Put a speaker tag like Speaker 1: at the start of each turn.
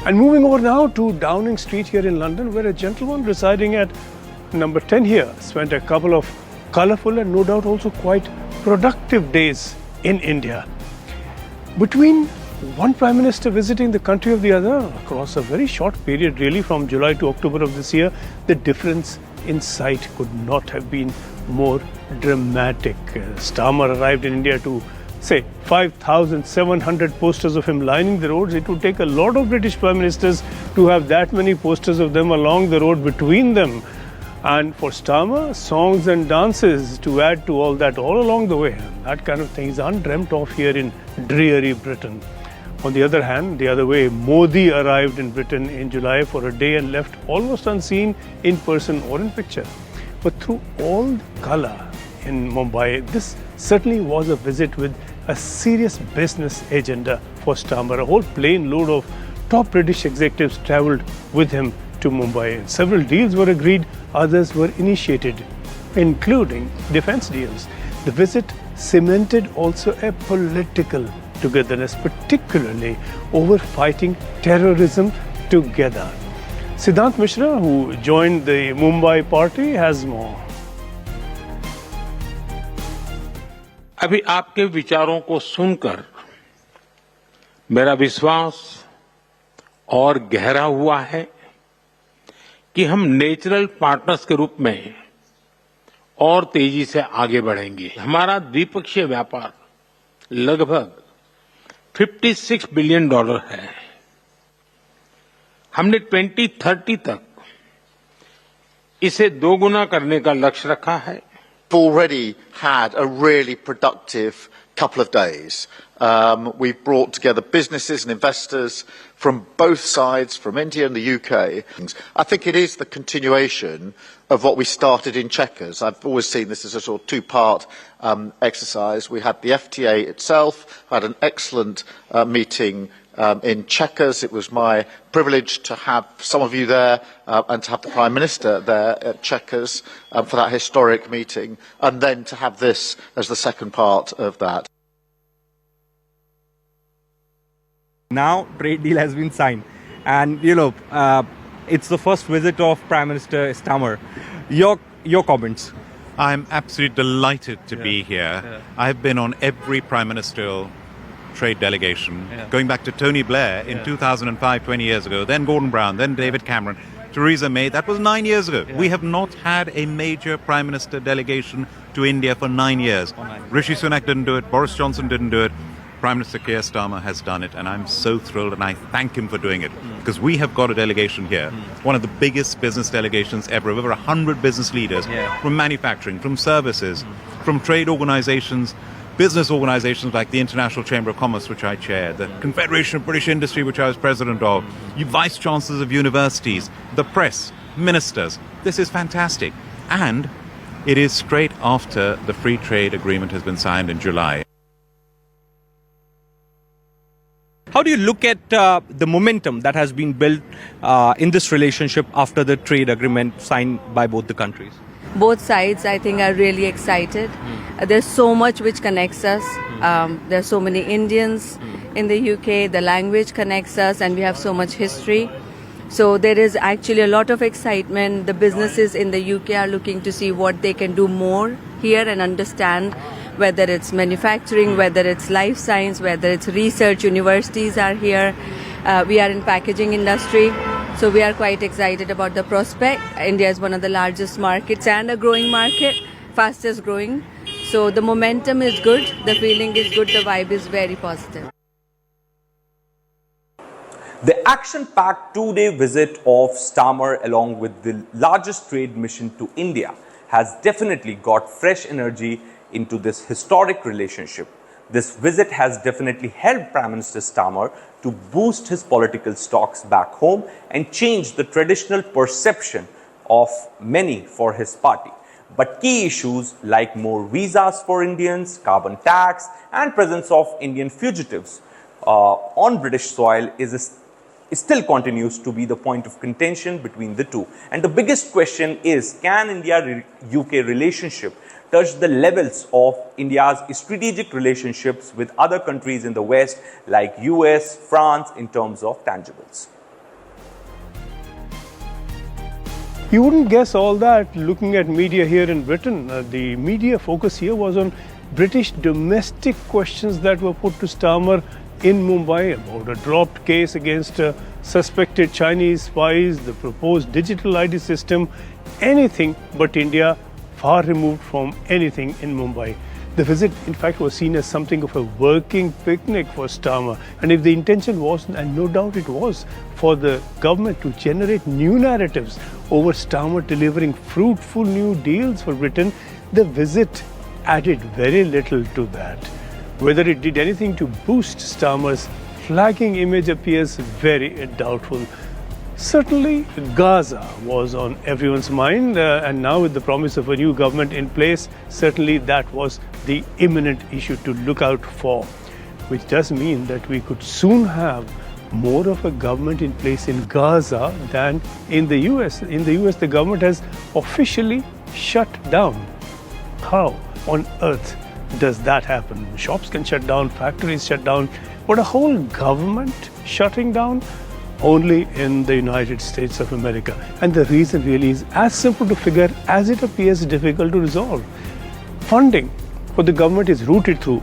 Speaker 1: And moving over now to Downing Street here in London, where a gentleman residing at number 10 here spent a couple of colourful and no doubt also quite productive days in India. Between one Prime Minister visiting the country of the other across a very short period, really from July to October of this year, the difference in sight could not have been more dramatic. Starmer arrived in India to say 5,700 posters of him lining the roads. It would take a lot of British Prime Ministers to have that many posters of them along the road between them. And for Starmer, songs and dances to add to all that all along the way. That kind of thing is undreamt of here in dreary Britain. On the other hand, the other way, Modi arrived in Britain in July for a day and left almost unseen in person or in picture. But through all the colour in Mumbai, this certainly was a visit with a serious business agenda for Starmer. A whole plane load of top British executives travelled with him to Mumbai. Several deals were agreed, others were initiated, including defence deals. The visit cemented also a political togetherness, particularly over fighting terrorism together. Siddhant Mishra, who joined the Mumbai party, has more.
Speaker 2: अभी आपके विचारों को सुनकर मेरा विश्वास और गहरा हुआ है कि हम नेचुरल पार्टनर्स के रूप में और तेजी से आगे बढ़ेंगे। हमारा द्विपक्षीय व्यापार लगभग $56 बिलियन है। हमने 2030 तक इसे दोगुना करने का लक्ष्य रखा है।
Speaker 3: Already had a really productive couple of days. We've brought together businesses and investors from both sides, from India and the UK. I think it is the continuation of what we started in Chequers. I've always seen this as a sort of two-part exercise. We had the FTA itself, had an excellent meeting in Chequers. It was my privilege to have some of you there and to have the Prime Minister there at Chequers for that historic meeting, and then to have this as the second part of that.
Speaker 4: Now trade deal has been signed, and it's the first visit of Prime Minister Starmer. Your comments?
Speaker 5: I'm absolutely delighted to be here.
Speaker 4: Yeah.
Speaker 5: I've been on every Prime Ministerial trade delegation, going back to Tony Blair in 2005, 20 years ago, then Gordon Brown, then David Cameron, Theresa May, that was 9 years ago.
Speaker 4: Yeah.
Speaker 5: We have not had a major Prime Minister delegation to India for 9 years. Rishi Sunak didn't do it, Boris Johnson didn't do it, Prime Minister Keir Starmer has done it, and I'm so thrilled, and I thank him for doing it, because we have got a delegation here, one of the biggest business delegations ever, over 100 business leaders, from manufacturing, from services, from trade organizations, business organizations like the International Chamber of Commerce, which I chair, the Confederation of British Industry, which I was president of, you vice chancellors of universities, the press, ministers. This is fantastic. And it is straight after the free trade agreement has been signed in July.
Speaker 4: How do you look at the momentum that has been built in this relationship after the trade agreement signed by both the countries?
Speaker 6: Both sides, I think, are really excited. There's so much which connects us. There's so many Indians in the UK. The language connects us, and we have so much history. So there is actually a lot of excitement. The businesses in the UK are looking to see what they can do more here and understand whether it's manufacturing, whether it's life science, whether it's research. Universities are here. We are in packaging industry. So we are quite excited about the prospect. India is one of the largest markets and a growing market, fastest growing. So the momentum is good, the feeling is good, the vibe is very positive.
Speaker 7: The action-packed two-day visit of Starmer along with the largest trade mission to India has definitely got fresh energy into this historic relationship. This visit has definitely helped Prime Minister Starmer to boost his political stocks back home and change the traditional perception of many for his party. But key issues like more visas for Indians, carbon tax, and presence of Indian fugitives on British soil still continues to be the point of contention between the two. And the biggest question is, can India-UK relationship touch the levels of India's strategic relationships with other countries in the West like US, France in terms of tangibles?
Speaker 1: You wouldn't guess all that looking at media here in Britain. The media focus here was on British domestic questions that were put to Starmer in Mumbai about a dropped case against suspected Chinese spies, the proposed digital ID system, anything but India, far removed from anything in Mumbai. The visit, in fact, was seen as something of a working picnic for Starmer. And if the intention was, and no doubt it was, for the government to generate new narratives over Starmer delivering fruitful new deals for Britain, the visit added very little to that. Whether it did anything to boost Starmer's flagging image appears very doubtful. Certainly, Gaza was on everyone's mind, and now with the promise of a new government in place, certainly that was the imminent issue to look out for, which does mean that we could soon have more of a government in place in Gaza than in the US. In the US, the government has officially shut down. How on earth does that happen? Shops can shut down, factories shut down, but a whole government shutting down? Only in the United States of America. And the reason really is as simple to figure as it appears difficult to resolve. Funding for the government is routed through